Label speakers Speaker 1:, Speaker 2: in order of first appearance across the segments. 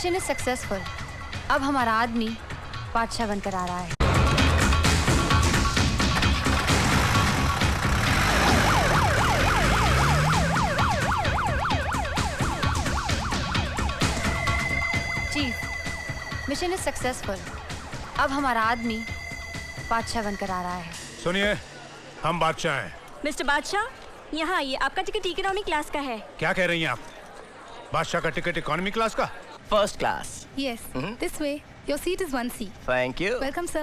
Speaker 1: Mission is successful. अब हमारा आदमी बादशाह बनकर आ रहा है। Chief, mission is successful. अब हमारा आदमी बादशाह बनकर आ रहा है।
Speaker 2: सुनिए, हम बादशाह हैं।
Speaker 3: मिस्टर बादशाह, यहाँ आइए, आपका टिकट इकोनॉमी क्लास का है।
Speaker 2: क्या कह रही हैं आप? बादशाह का टिकट इकोनॉमी क्लास का?
Speaker 4: First class.
Speaker 1: Yes, this way. Your seat is 1C.
Speaker 4: Thank you.
Speaker 1: Welcome, sir.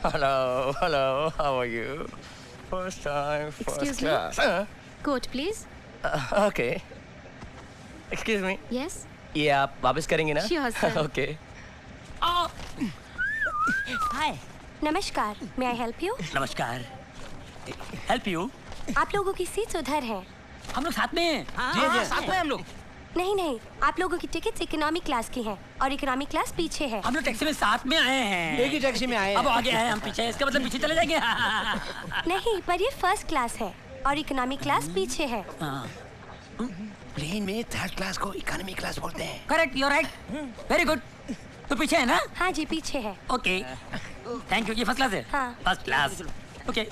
Speaker 4: Hello, hello, how are you? First time,
Speaker 1: Excuse
Speaker 4: first
Speaker 1: me?
Speaker 4: Class.
Speaker 1: Coat, please.
Speaker 4: Okay. Excuse me,
Speaker 1: Yes.
Speaker 4: ये आप वापस करेंगे ना?
Speaker 1: Sure, sir.
Speaker 4: Okay.
Speaker 3: हाय, नमस्कार, मे I help you?
Speaker 5: नमस्कार, help you.
Speaker 3: आप लोगों की सीट्स उधर है।
Speaker 5: हम लोग साथ में हैं।
Speaker 4: जी, साथ में हम लोग।
Speaker 3: नहीं नहीं, आप लोगों की टिकट्स इकोनॉमी क्लास की हैं और इकोनॉमी क्लास पीछे है।
Speaker 5: हम लोग टैक्सी में साथ में आए हैं।
Speaker 4: एक ही टैक्सी में आए हैं।
Speaker 5: अब आगे हैं, हम पीछे हैं, इसका मतलब पीछे चले जाएंगे।
Speaker 3: नहीं, पर ये फर्स्ट क्लास है और इकोनॉमी क्लास पीछे है।
Speaker 4: प्लेन में थर्ड क्लास को इकोनॉमी क्लास बोलते हैं।
Speaker 5: Correct, you right, very good. तो पीछे है ना?
Speaker 3: हाँ जी, पीछे है।
Speaker 5: Okay, thank you. ये फर्स्ट क्लास है?
Speaker 3: हाँ।
Speaker 5: First class. ओके,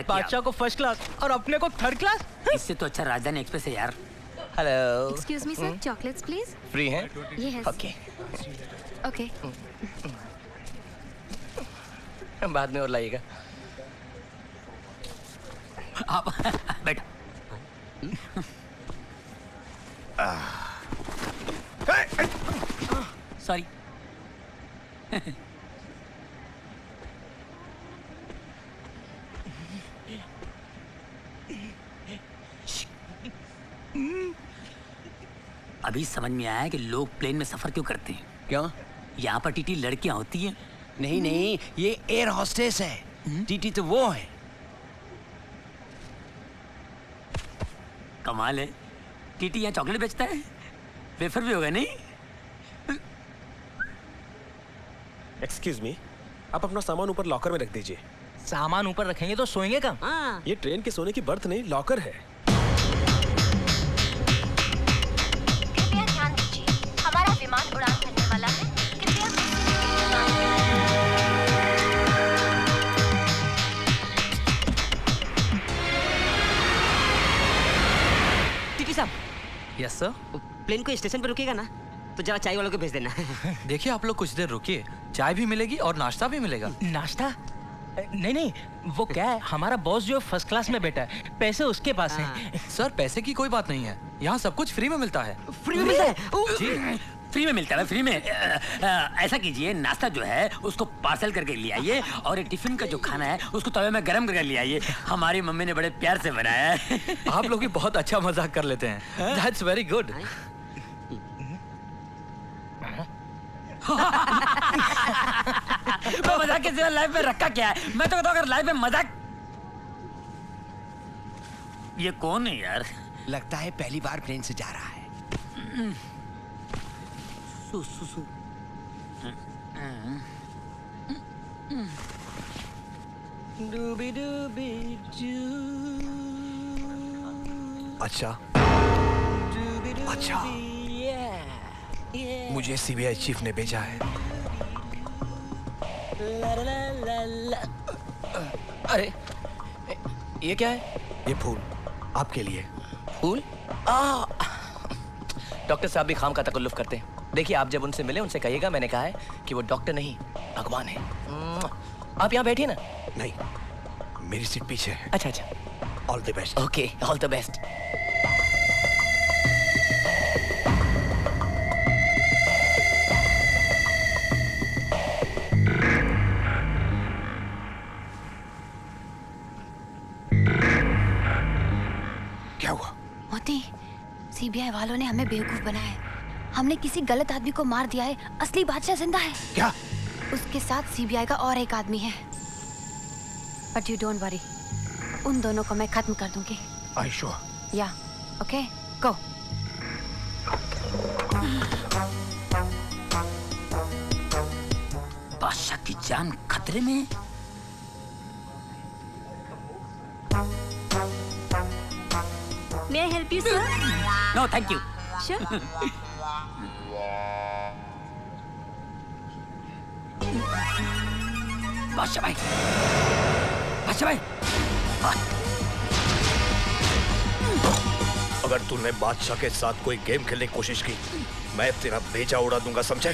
Speaker 4: बादशाह को फर्स्ट क्लास और अपने को थर्ड क्लास।
Speaker 5: इससे तो अच्छा राजधानी एक्सप्रेस है यार।
Speaker 4: Hello.
Speaker 1: Excuse me, sir. Chocolates, please.
Speaker 4: Free हैं?
Speaker 1: Yes.
Speaker 4: ओके।
Speaker 1: Okay.
Speaker 4: बाद में और लाइएगा।
Speaker 5: आप बैठ। सॉरी। अभी समझ में आया कि लोग प्लेन में सफर क्यों करते हैं।
Speaker 4: क्यों?
Speaker 5: यहाँ पर टीटी लड़कियां होती हैं।
Speaker 4: नहीं नहीं, ये एयर हॉस्टेस है। टीटी तो वो है।
Speaker 5: कमाल है, टीटी यहाँ चॉकलेट बेचता है। वेफर भी होगा नहीं?
Speaker 6: एक्सक्यूज मी, आप अपना सामान ऊपर लॉकर में रख दीजिए।
Speaker 7: सामान ऊपर रखेंगे तो सोएंगे कहाँ?
Speaker 6: ये ट्रेन के सोने की बर्थ नहीं, लॉकर है।
Speaker 3: कृपया ध्यान दीजिए, हमारा विमान उड़ान भरने वाला है। कृपया
Speaker 8: टीटी साहब,
Speaker 7: यस सर।
Speaker 8: प्लेन को स्टेशन पर रुकेगा ना, तो जरा चाय वालों को भेज देना।
Speaker 7: देखिए, आप लोग कुछ देर रुकिए, चाय भी मिलेगी और नाश्ता भी मिलेगा। नाश्ता? नहीं नहीं, वो क्या है, हमारा बॉस जो फर्स्ट क्लास में बैठा है, पैसे उसके पास हैं। सर, पैसे की कोई बात नहीं है, यहाँ सब कुछ फ्री में मिलता है।
Speaker 8: फ्री में मिलता है?
Speaker 7: जी,
Speaker 5: फ्री में मिलता है, फ्री में। ऐसा कीजिए, नाश्ता जो है उसको पार्सल करके ले आइए और ये टिफिन का जो खाना है उसको तवे में गरम करके ले आइए। हमारी मम्मी ने बड़े प्यार से बनाया है।
Speaker 7: आप लोग भी बहुत अच्छा मजाक कर लेते हैं। That's very good.
Speaker 5: मैं मजाक के सिवा लाइफ में रखा क्या है? मैं तो कहता हूँ अगर लाइफ में मजाक। ये कौन है यार?
Speaker 4: लगता है पहली बार प्लेन से जा रहा है। डूबी डूबी
Speaker 6: अच्छा अच्छा, मुझे सीबीआई चीफ ने भेजा है।
Speaker 4: अरे, ये क्या है?
Speaker 6: ये फूल आपके लिए।
Speaker 4: फूल? डॉक्टर साहब भी खाम का तकल्लुफ करते हैं। देखिए, आप जब उनसे मिले उनसे कहिएगा मैंने कहा है कि वो डॉक्टर नहीं भगवान है। आप यहाँ बैठिए ना।
Speaker 6: नहीं, मेरी सीट पीछे है।
Speaker 4: अच्छा अच्छा,
Speaker 6: all the best.
Speaker 4: Okay, all the best.
Speaker 6: क्या हुआ?
Speaker 1: मोती, सीबीआई वालों ने हमें बेवकूफ बनाया है। हमने किसी गलत आदमी को मार दिया है। असली बादशाह जिंदा है।
Speaker 6: क्या?
Speaker 1: उसके साथ सीबीआई का और एक आदमी है। बट यू डोंट वरी, उन दोनों को मैं खत्म कर दूंगी।
Speaker 6: Are you sure?
Speaker 1: या ओके, गो।
Speaker 5: बादशाह की जान खतरे में।
Speaker 3: May I help you sir?
Speaker 5: No thank you.
Speaker 1: Sure.
Speaker 5: Badshah भाई, बादशाह भाई,
Speaker 9: अगर तूने बादशाह के साथ कोई गेम खेलने की कोशिश की, मैं तेरा भेजा उड़ा दूंगा, समझे?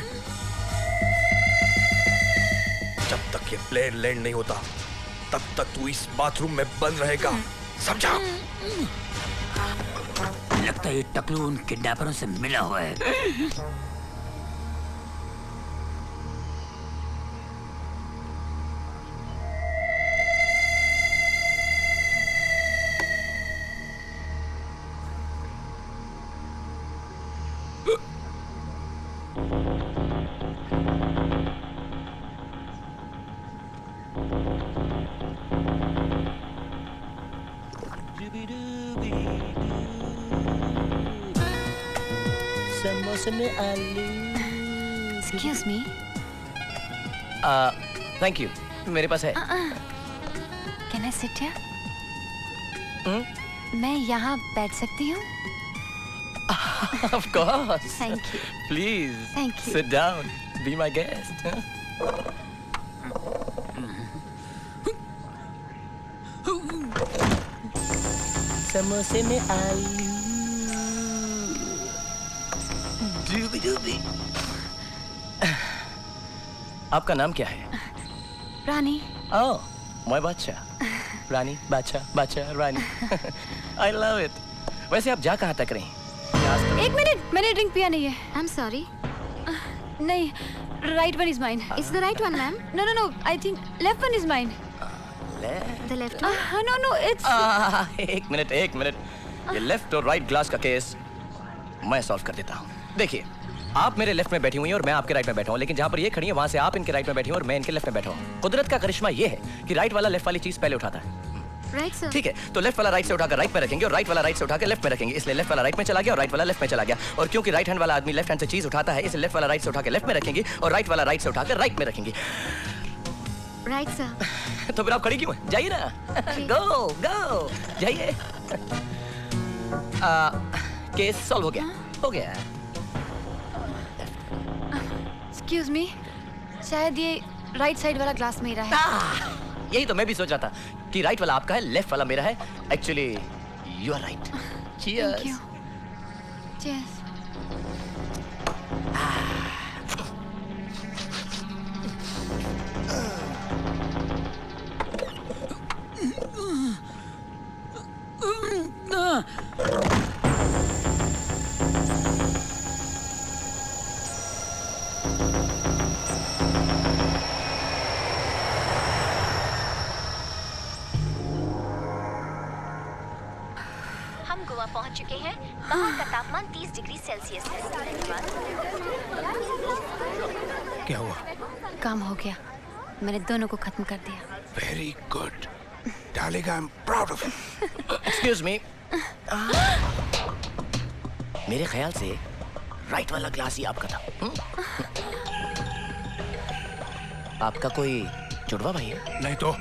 Speaker 9: जब तक ये प्लेन लैंड नहीं होता, तब तक तू इस बाथरूम में बंद रहेगा, समझा?
Speaker 5: लगता है ये टकलू उन किडनैपरों से मिला हुआ है।
Speaker 1: Excuse me.
Speaker 4: थैंक यू, मेरे पास है।
Speaker 1: Can I sit here? मैं यहाँ बैठ सकती हूँ?
Speaker 4: Of course.
Speaker 1: Thank you.
Speaker 4: Please.
Speaker 1: Thank you.
Speaker 4: Sit down. Be my guest. समोसे में आलू। डूबी डूबी। आपका नाम क्या है?
Speaker 1: रानी।
Speaker 4: ओह, मैं बादशाह। रानी, बादशाह, बादशाह, रानी। I love it. वैसे आप जा कहाँ तक रही?
Speaker 1: एक मिनट, मैंने ड्रिंक पिया नहीं है।
Speaker 3: I'm sorry.
Speaker 1: नहीं, right one is mine.
Speaker 3: It's the right one, ma'am.
Speaker 1: No. I think left one is mine.
Speaker 3: The left one.
Speaker 1: No, it's.
Speaker 4: एक मिनट। ये लेफ्ट और राइट ग्लास का केस मैं सॉल्व कर देता हूँ। देखिए, आप मेरे लेफ्ट में बैठी हुई हैं और मैं आपके राइट में बैठा हूँ, लेकिन जहाँ पर ये खड़ी है वहाँ से आप इनके राइट में बैठी हैं और मैं इनके लेफ्ट में बैठा हूँ। कुदरत का करिश्मा ये है कि राइट वाला लेफ्ट वाली चीज पहले उठाता है।
Speaker 3: Right, sir.
Speaker 4: ठीक है, तो लेफ्ट वाला राइट से उठाकर राइट में रखेंगे और राइट वाला राइट से उठाकर लेफ्ट में रखेंगे, इसलिए लेफ्ट वाला राइट में चला गया और राइट वाला लेफ्ट में चला गया। और क्योंकि राइट हैंड वाला आदमी लेफ्ट हैंड से चीज उठाता है, इसलिए लेफ्ट वाला राइट से उठाकर लेफ्ट में रखेंगे और राइट वाला राइट से उठाकर राइट में रखेंगे।
Speaker 3: Right, sir.
Speaker 4: तो फिर आप खड़ी क्यों हैं? जाइए ना। गो जाइए। केस सॉल्व हो गया।
Speaker 1: Excuse me. शायद ये राइट साइड वाला ग्लास मेरा है।
Speaker 4: यही तो मैं भी सोच रहा था कि राइट वाला आपका है, लेफ्ट वाला मेरा है। Actually you are right.
Speaker 1: Thank you. Cheers.
Speaker 3: हम गोवा पहुंच चुके हैं। वहाँ का तापमान 30 डिग्री सेल्सियस है। धन्यवाद।
Speaker 2: क्या हुआ?
Speaker 1: काम हो गया, मैंने दोनों को खत्म कर दिया।
Speaker 2: Very good darling, I am proud of you.
Speaker 4: Excuse me. मेरे ख्याल से राइट वाला ग्लास ही आपका था। आपका कोई जुड़वा भाई है?
Speaker 2: नहीं तो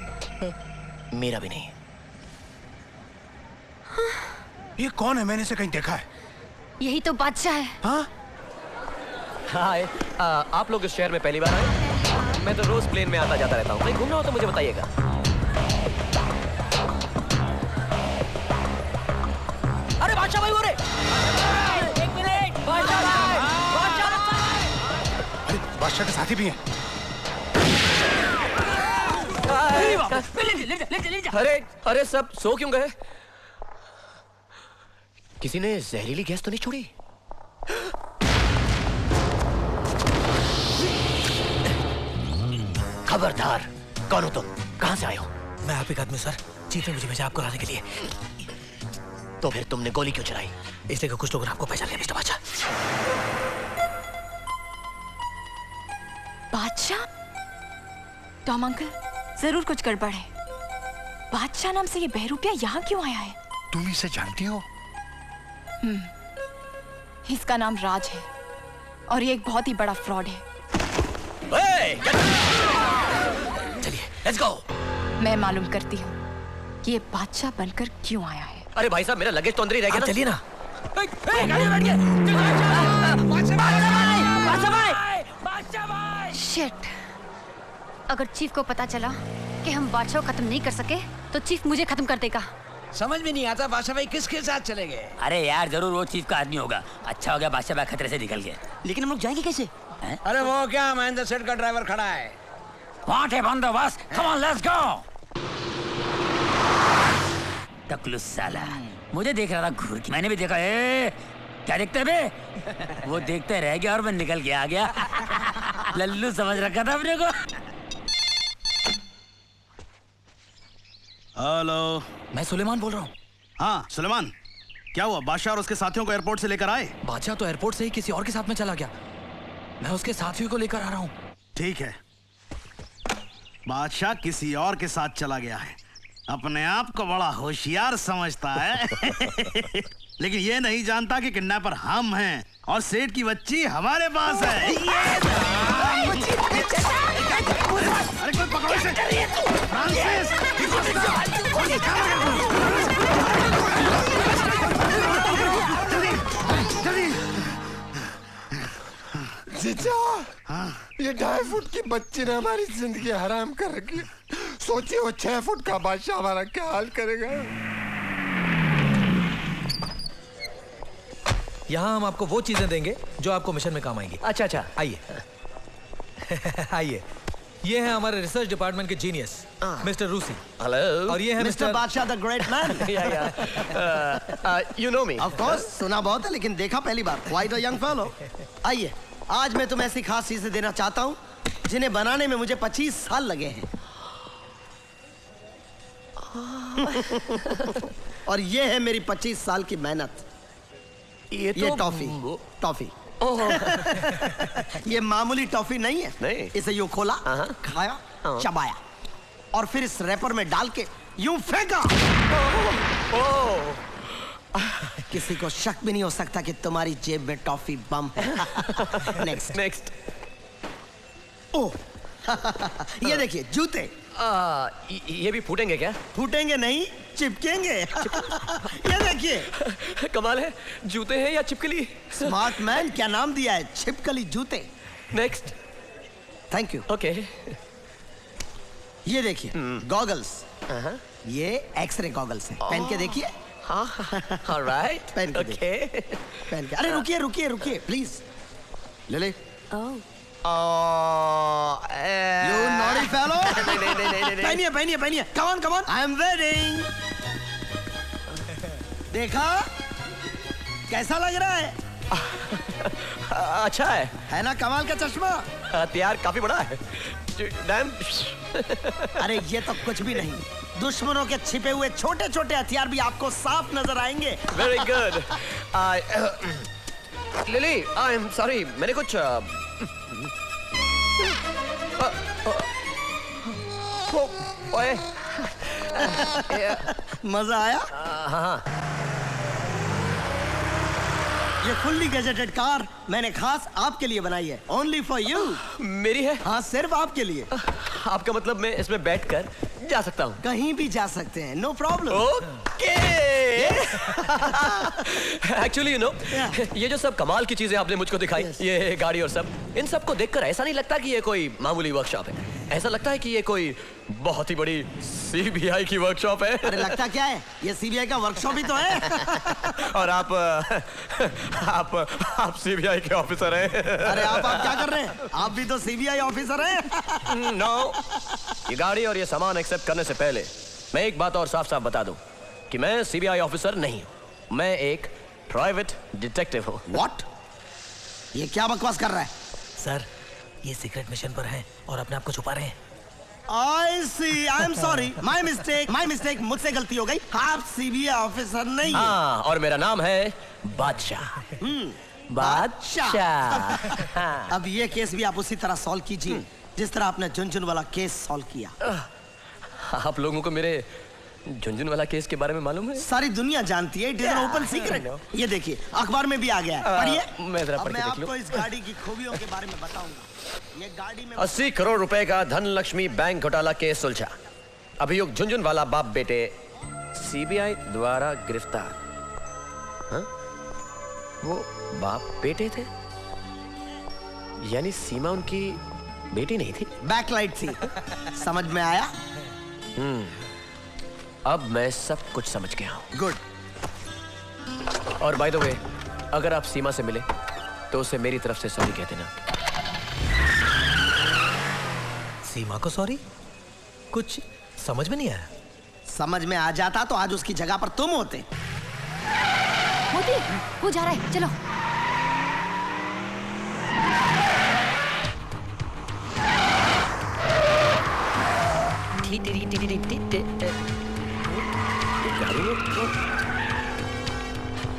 Speaker 4: मेरा भी नहीं है।
Speaker 2: ये कौन है? मैंने इसे कहीं देखा है।
Speaker 1: यही तो बादशाह है।
Speaker 2: हाँ?
Speaker 4: हाय, आप लोग इस शहर में पहली बार आए? मैं तो रोज प्लेन में आता जाता रहता हूँ, कहीं घूमना हो तो मुझे बताइएगा। अरे बादशाह भाई, वो रे! एक मिनट, बादशाह भाई!
Speaker 2: अरे बादशाह के साथी भी हैं।
Speaker 4: अरे सब सो क्यों गए? किसी ने जहरीली गैस तो नहीं छोड़ी? खबरदार, कौन हो तुम? कहां से आए हो?
Speaker 7: मैं आप एक आदमी सर, चीफ ने मुझे भेजा आपको लाने के लिए।
Speaker 4: तो फिर तुमने गोली क्यों चलाई?
Speaker 7: इसलिए कि कुछ लोगों ने आपको पहचान लिया मिस्टर बादशाह।
Speaker 10: बादशाह? टॉम अंकल, जरूर कुछ गड़बड़ है। बादशाह नाम से ये बहरूपिया यहाँ क्यों आया है?
Speaker 2: तुम इसे जानती हो?
Speaker 10: इसका नाम राज है और ये एक बहुत ही बड़ा फ्रॉड है।
Speaker 4: चलिए, लेट्स गो।
Speaker 10: मैं मालूम करती हूँ कि ये बादशाह बनकर क्यों आया है।
Speaker 4: अरे भाई साहब, मेरा लगेज तो अंदर ही रह गया।
Speaker 7: चलिए ना।
Speaker 1: शिट, अगर चीफ को पता चला कि हम बादशाह को खत्म नहीं कर सके तो चीफ मुझे खत्म कर देगा।
Speaker 11: समझ में नहीं आता बादशाह भाई किसके साथ चले गए।
Speaker 5: अरे यार जरूर वो चीफ का आदमी होगा। अच्छा हो गया बादशाह भाई खतरे से निकल गए।
Speaker 8: लेकिन हम लोग जाएंगे कैसे?
Speaker 11: अरे वो क्या, महेंद्र सेठ का ड्राइवर खड़ा है।
Speaker 5: What a बंदोबस्त, come on let's go। टकलू साला मुझे देख रहा था घूर के। मैंने भी देखा। क्या देखते बे? वो देखते रह गया और मैं निकल के आ गया। लल्लू समझ रखा था अपने को।
Speaker 12: हेलो,
Speaker 7: मैं सुलेमान बोल रहा हूँ।
Speaker 12: हाँ सुलेमान, क्या हुआ? बादशाह और उसके साथियों को एयरपोर्ट से लेकर आए?
Speaker 7: बादशाह तो एयरपोर्ट से ही किसी और के साथ में चला गया। मैं उसके साथियों को लेकर आ रहा हूँ।
Speaker 12: ठीक है, बादशाह किसी और के साथ चला गया है। अपने आप को बड़ा होशियार समझता है। लेकिन ये नहीं जानता कि किडनैपर हम हैं और सेठ की बच्ची हमारे पास है। अरे कोई पकड़ो इसे। फ्रांसिस, जल्दी।
Speaker 13: जीजा, ये 2.5 फुट की बच्ची ने हमारी जिंदगी हराम कर रखी। सोचिए वो 6 फुट का बादशाह हमारा क्या हाल करेगा।
Speaker 7: यहाँ हम आपको वो चीजें देंगे जो आपको मिशन में काम आएंगी।
Speaker 4: अच्छा अच्छा,
Speaker 7: आइए। आइए, ये है हमारे रिसर्च डिपार्टमेंट के जीनियस मिस्टर रूसी।
Speaker 4: हेलो।
Speaker 7: और ये है
Speaker 8: mister Badshah the great man.
Speaker 4: You know me.
Speaker 8: Of course, सुना बहुत है लेकिन देखा पहली बार। Quite a young fellow. आइए, आज मैं तुम्हें ऐसी खास चीजें देना चाहता हूँ जिन्हें बनाने में मुझे 25 साल लगे हैं। और ये है मेरी 25 साल की मेहनत। ये टॉफी। ये मामूली टॉफी नहीं है।
Speaker 4: नहीं।
Speaker 8: इसे यूं खोला, खाया, चबाया और फिर इस रैपर में डाल के यूं फेंका। किसी को शक भी नहीं हो सकता कि तुम्हारी जेब में टॉफी बम है।
Speaker 4: नेक्स्ट।
Speaker 8: ओह, ये देखिए जूते।
Speaker 4: ये भी फूटेंगे क्या?
Speaker 8: फूटेंगे नहीं, चिपकेंगे। ये देखिए।
Speaker 4: कमाल है, जूते हैं या छिपकली?
Speaker 8: स्मार्ट मैन, क्या नाम दिया है? छिपकली जूते।
Speaker 4: नेक्स्ट।
Speaker 8: Thank you.
Speaker 4: ओके।
Speaker 8: ये देखिए गॉगल्स। ये एक्सरे गॉगल्स है। पहन के देखिए।
Speaker 4: ऑलराइट।
Speaker 8: पहन के
Speaker 4: ओके।
Speaker 8: पहन के। अरे रुकिए प्लीज। ले ले। You naughty fellow.
Speaker 4: नहीं।
Speaker 8: पहनिए। Come on. I am waiting. देखा कैसा लग रहा है?
Speaker 4: अच्छा है
Speaker 8: ना कमाल का चश्मा?
Speaker 4: हथियार काफी बड़ा है। डैम।
Speaker 8: अरे ये तो कुछ भी नहीं। दुश्मनों के छिपे हुए छोटे हथियार भी आपको साफ नजर आएंगे।
Speaker 4: Very good. Lily, I am sorry, मैंने कुछ ओए।
Speaker 8: मजा आया?
Speaker 4: हाँ।
Speaker 8: ये फुल्ली गजेटेड कार मैंने खास आपके लिए बनाई है। Only for you.
Speaker 4: मेरी है?
Speaker 8: हाँ, सिर्फ आपके लिए।
Speaker 4: आपका मतलब मैं इसमें बैठकर जा सकता हूँ?
Speaker 8: कहीं भी जा सकते हैं, no problem.
Speaker 4: Okay. Actually you know, ये जो सब कमाल की चीजें आपने मुझको दिखाई, ये गाड़ी और सब, इन सब को देखकर ऐसा नहीं लगता कि ये कोई मामूली वर्कशॉप है। ऐसा लगता है कि ये कोई बहुत ही बड़ी सीबीआई की वर्कशॉप है।
Speaker 8: अरे लगता क्या है, ये सीबीआई का वर्कशॉप ही तो है।
Speaker 4: और आप सीबीआई के ऑफिसर हैं।
Speaker 8: अरे आप क्या कर रहे हैं? आप भी तो सीबीआई ऑफिसर हैं।
Speaker 4: नो, ये गाड़ी और ये सामान एक्सेप्ट करने से पहले मैं एक बात और साफ बता दूं कि मैं सीबीआई ऑफिसर नहीं हूं। मैं एक प्राइवेट डिटेक्टिव हूं।
Speaker 8: व्हाट? ये क्या बकवास कर रहा है?
Speaker 7: सर, ये सीक्रेट मिशन पर हैं और अपने आप को छुपा रहे हैं।
Speaker 8: I see. I'm sorry. My mistake. मुझसे गलती हो गई। आप सीबीआई ऑफिसर नहीं हैं।
Speaker 4: हाँ, और मेरा नाम है बादशाह। बादशाह।
Speaker 8: अब ये केस भी आप उसी तरह सॉल्व कीजिए जिस तरह आपने झुनझुन वाला केस सॉल्व किया।
Speaker 4: आप लोगों को मेरे झुनझुन वाला केस के बारे में मालूम है?
Speaker 8: सारी दुनिया जानती है। It is an open secret. ये देखिए अखबार में भी आ गया है। पढ़िए।
Speaker 4: मैं जरा पढ़ के
Speaker 8: मैं
Speaker 4: देख लूं।
Speaker 8: आपको इस गाड़ी की खूबियों के बारे में बताऊंगा। ये गाड़ी में
Speaker 4: 80 करोड़ रुपए का धनलक्ष्मी बैंक घोटाला केस सुलझा। अभियुक्त झुनझुन वाला बाप बेटे सीबीआई द्वारा गिरफ्तार। हाँ?
Speaker 6: वो बाप बेटे थे? यानी सीमा उनकी बेटी नहीं थी?
Speaker 8: बैकलाइट थी। समझ में आया?
Speaker 6: अब मैं सब कुछ समझ गया हूँ।
Speaker 8: गुड।
Speaker 6: और बाय द वे, अगर आप सीमा से मिले तो उसे मेरी तरफ से सॉरी कह देना।
Speaker 7: सीमा को सॉरी? कुछ समझ में नहीं आया।
Speaker 8: समझ में आ जाता तो आज उसकी जगह पर तुम होते।
Speaker 1: मोती, वो जा रहा है, चलो।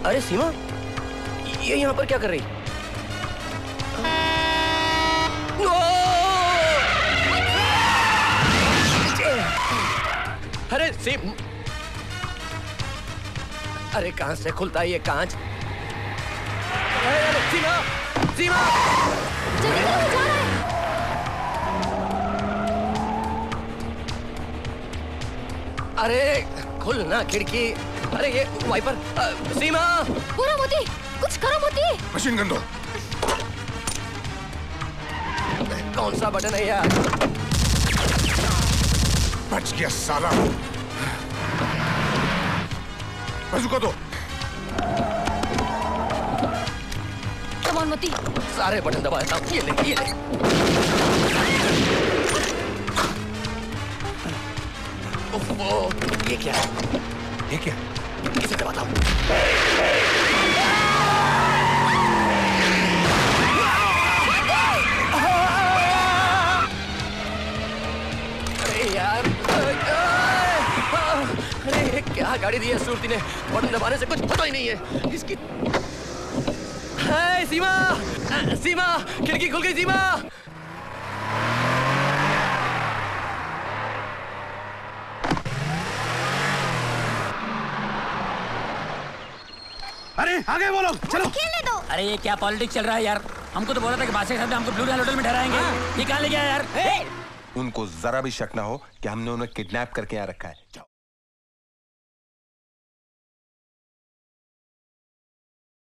Speaker 6: अरे सीमा, ये यहाँ पर क्या कर रही? अरे सीम, अरे कहां से खुलता है ये कांच? अरे सीमा, सीमा!
Speaker 1: जल्दी करो, वो जा रहा है।
Speaker 6: अरे खुलना खिड़की। अरे ये वाइपर। सीमा!
Speaker 1: पूरा मोती, कुछ करो मोती।
Speaker 2: मशीन गन दो।
Speaker 6: कौन सा बटन है यार?
Speaker 2: बच गया साला। बाजूका दो।
Speaker 1: कम ऑन मोती।
Speaker 6: सारे बटन दबाता हूँ। ये ले, ये ले। ये क्या है?
Speaker 2: ये क्या?
Speaker 6: इसे दबाता हूँ। अरे यार, अरे क्या गाड़ी दी है सूरती ने? बटन दबाने से कुछ पता ही नहीं है इसकी। हाय सीमा, सीमा, खिड़की खुल गई सीमा।
Speaker 12: अरे आगे वो लोग, चलो।
Speaker 1: खेलने दो।
Speaker 5: अरे ये क्या पॉलिटिक्स चल रहा है यार? हमको तो बोला था कि बादशाह साहब ने हमको ब्लू होटल में ठहराएंगे। ये कहाँ ले गया यार?
Speaker 13: उनको जरा भी शक ना हो कि हमने उन्हें किडनैप करके यहाँ रखा है। जाओ।